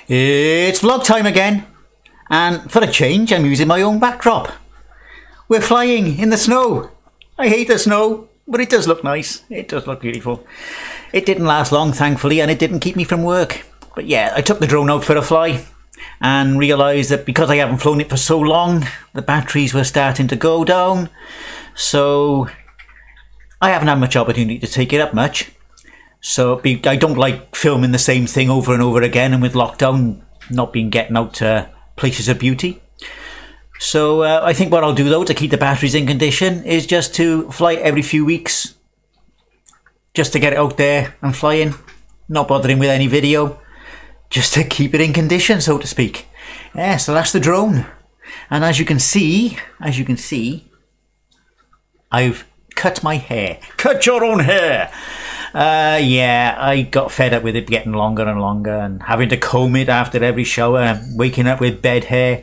It's vlog time again, and for a change I'm using my own backdrop. We're flying in the snow. I hate the snow, but it does look nice. It does look beautiful. It didn't last long, thankfully, and it didn't keep me from work. But yeah, I took the drone out for a fly and realised that because I haven't flown it for so long, the batteries were starting to go down. So I haven't had much opportunity to take it up much. So I don't like filming the same thing over and over again, and with lockdown not being getting out to places of beauty. So I think what I'll do though to keep the batteries in condition is just to fly every few weeks, just to get it out there and flying, not bothering with any video, just to keep it in condition, so to speak. Yeah, so that's the drone. And as you can see, I've cut my hair. Cut your own hair! Yeah, I got fed up with it getting longer and longer and having to comb it after every shower and waking up with bed hair.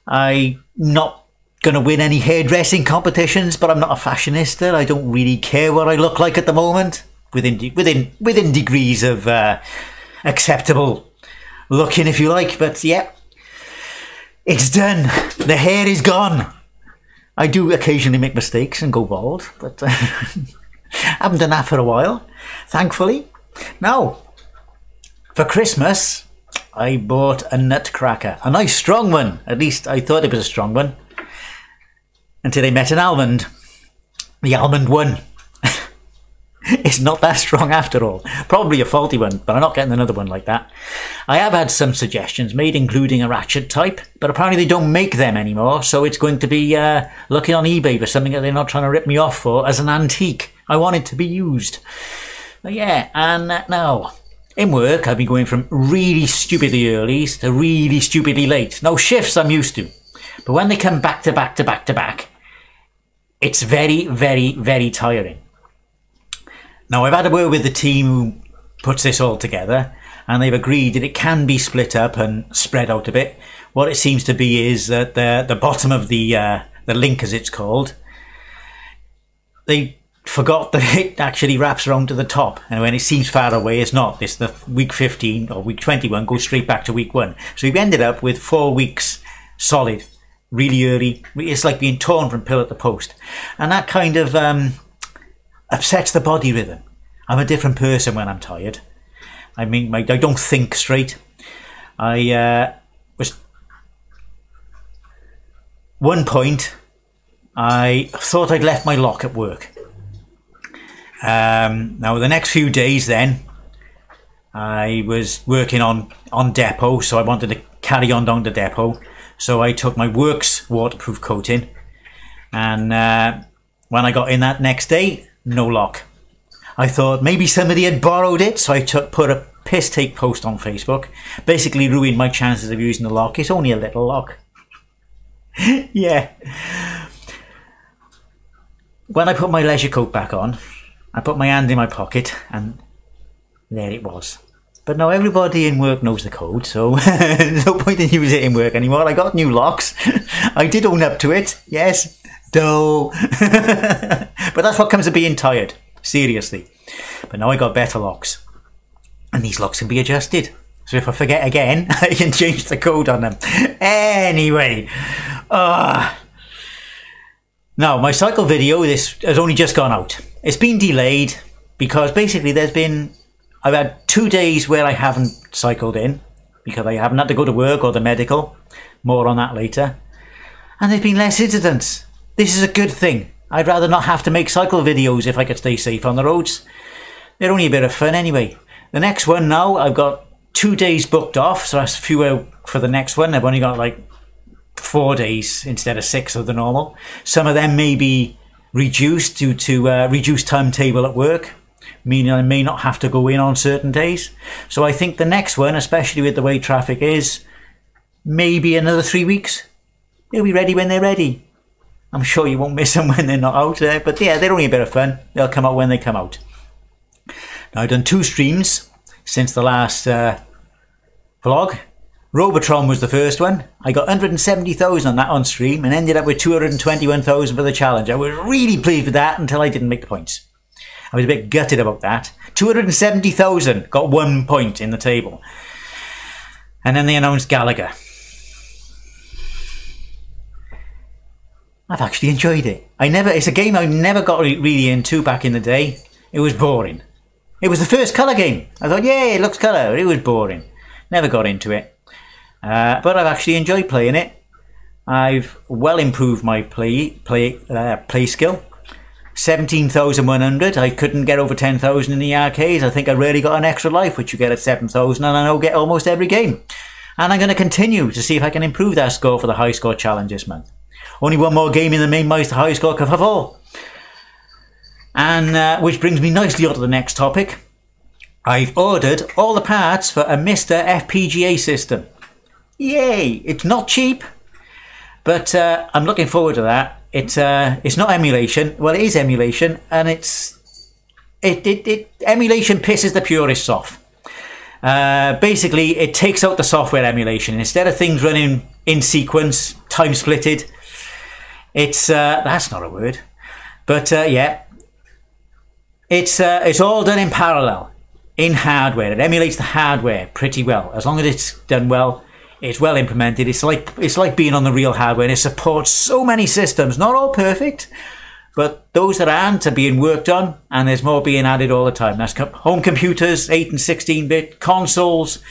I'm not going to win any hairdressing competitions, but I'm not a fashionista. I don't really care what I look like at the moment, within degrees of acceptable looking, if you like. But yeah, it's done. The hair is gone. I do occasionally make mistakes and go bald, but I haven't done that for a while, thankfully. Now, for Christmas, I bought a nutcracker. A nice strong one. At least I thought it was a strong one. Until I met an almond. The almond one. It's not that strong after all. Probably a faulty one, but I'm not getting another one like that. I have had some suggestions made, including a ratchet type, but apparently they don't make them anymore, so it's going to be looking on eBay for something that they're not trying to rip me off for as an antique. I want it to be used. But yeah, and now, in work, I've been going from really stupidly early to really stupidly late. Now, shifts I'm used to, but when they come back to back to back to back, it's very, very, very tiring. Now, I've had a word with the team who puts this all together, and they've agreed that it can be split up and spread out a bit. What it seems to be is that the bottom of the link, as it's called, they forgot that it actually wraps around to the top, and when it seems far away, it's not. It's the week 15 or week 21 goes straight back to week 1. So we've ended up with 4 weeks solid, really early. It's like being torn from pillar to post, and that kind of upsets the body rhythm. I'm a different person when I'm tired. I mean, I don't think straight. One point, I thought I'd left my lock at work. Now, the next few days then, I was working on depot, so I wanted to carry on down to depot. So I took my works waterproof coating, and when I got in that next day, no lock. I thought maybe somebody had borrowed it, so I put a piss take post on Facebook. Basically ruined my chances of using the lock. It's only a little lock. Yeah. When I put my leisure coat back on, I put my hand in my pocket, and there it was. But now everybody in work knows the code, so there's no point in using it in work anymore. I got new locks. I did own up to it, yes. Dull. But that's what comes of being tired. Seriously. But now I got better locks. And these locks can be adjusted. So if I forget again, I can change the code on them. Anyway. Now, my cycle video, this has only just gone out. It's been delayed because basically I've had 2 days where I haven't cycled in because I haven't had to go to work or the medical. More on that later. And there's been less incidents. This is a good thing. I'd rather not have to make cycle videos if I could stay safe on the roads. They're only a bit of fun anyway. The next one now, I've got 2 days booked off, so that's fewer for the next one. I've only got like 4 days instead of 6 of the normal. Some of them may be reduced due to reduced timetable at work, meaning I may not have to go in on certain days. So I think the next one, especially with the way traffic is, maybe another 3 weeks. They'll be ready when they're ready. I'm sure you won't miss them when they're not out there, but yeah, they're only a bit of fun. They'll come out when they come out. Now, I've done 2 streams since the last vlog. Robotron was the first one. I got 170,000 on that on stream and ended up with 221,000 for the challenge. I was really pleased with that until I didn't make the points. I was a bit gutted about that. 270,000 got 1 point in the table. And then they announced Gallagher. I've actually enjoyed it. It's a game I never got really into back in the day. It was boring. It was the first colour game. I thought, yeah, it looks colour. It was boring. Never got into it. But I've actually enjoyed playing it. I've well improved my play skill. 17,100. I couldn't get over 10,000 in the arcades. I think I really got an extra life, which you get at 7,000, and I now get almost every game. And I'm going to continue to see if I can improve that score for the high score challenge this month. Only one more game in the main Meister high score could have all. And which brings me nicely on to the next topic. I've ordered all the parts for a Mr. FPGA system. Yay! It's not cheap, but I'm looking forward to that. It's not emulation. Well, it is emulation, and emulation pisses the purists off. Basically, it takes out the software emulation. Instead of things running in sequence, time splitted, it's that's not a word, but yeah, it's all done in parallel in hardware. It emulates the hardware pretty well. As long as it's done well, it's well implemented. It's like being on the real hardware, and it supports so many systems. Not all perfect, but those that aren't are being worked on, and there's more being added all the time. That's home computers, 8 and 16-bit, consoles,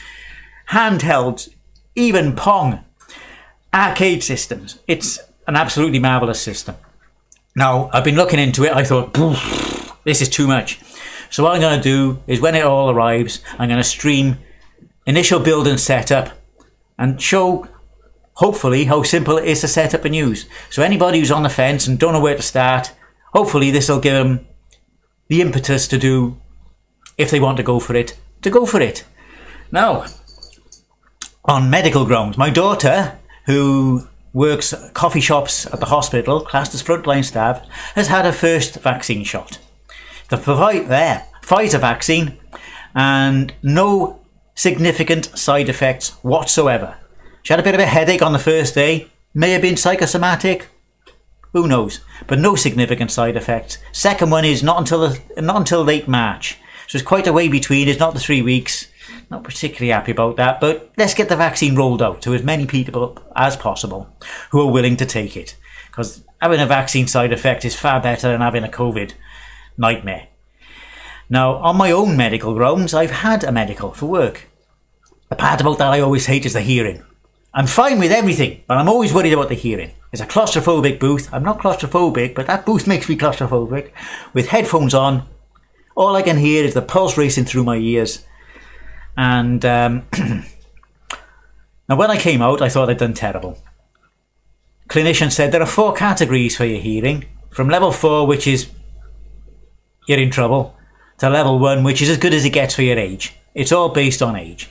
handhelds, even Pong, arcade systems. It's an absolutely marvellous system. Now, I've been looking into it. I thought, this is too much. So what I'm going to do is, when it all arrives, I'm going to stream initial build and setup and show, hopefully, how simple it is to set up and use. So anybody who's on the fence and don't know where to start, hopefully this will give them the impetus to do, if they want to go for it, to go for it. Now, on medical grounds, my daughter, who works coffee shops at the hospital, classed as frontline staff, has had her first vaccine shot. The Pfizer vaccine, and no significant side effects whatsoever. She had a bit of a headache on the first day, may have been psychosomatic, who knows, but no significant side effects. Second one is not until late March, so it's quite a way between. It's not the 3 weeks. Not particularly happy about that, but let's get the vaccine rolled out to as many people as possible who are willing to take it, because having a vaccine side effect is far better than having a COVID nightmare. Now, on my own medical grounds, I've had a medical for work. The part about that I always hate is the hearing. I'm fine with everything, but I'm always worried about the hearing. It's a claustrophobic booth. I'm not claustrophobic, but that booth makes me claustrophobic. With headphones on, all I can hear is the pulse racing through my ears. And now when I came out, I thought I'd done terrible. Clinician said there are 4 categories for your hearing. From level 4, which is you're in trouble, to level 1, which is as good as it gets for your age. It's all based on age.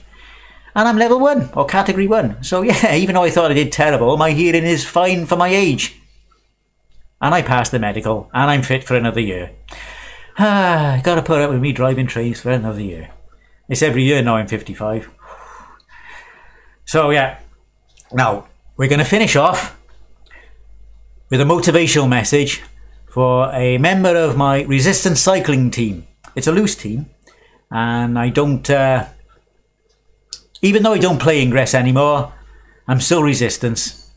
And I'm level 1, or category 1. So yeah, even though I thought I did terrible, my hearing is fine for my age. And I passed the medical, and I'm fit for another year. Gotta put up with me driving trains for another year. It's every year now. I'm 55. So yeah, now we're going to finish off with a motivational message for a member of my resistance cycling team. It's a loose team, and I don't, even though I don't play Ingress anymore, I'm still resistance,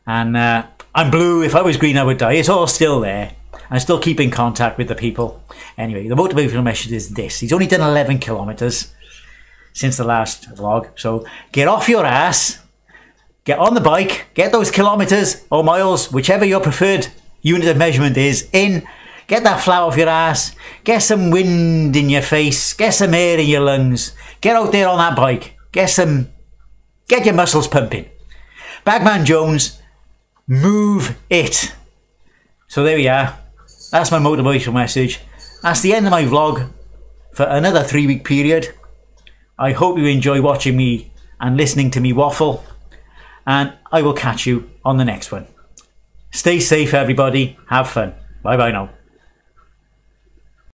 and I'm blue. If I was green I would die. It's all still there. I still keep in contact with the people. Anyway, the motivational message is this. He's only done 11 kilometers since the last vlog. So get off your ass, get on the bike, get those kilometers or miles, whichever your preferred unit of measurement is, in. Get that flat off your ass, get some wind in your face, get some air in your lungs. Get out there on that bike. Get your muscles pumping. Bagman Jones, move it. So there we are. That's my motivational message. That's the end of my vlog for another 3-week period. I hope you enjoy watching me and listening to me waffle, and I will catch you on the next one. Stay safe, everybody. Have fun. Bye bye now.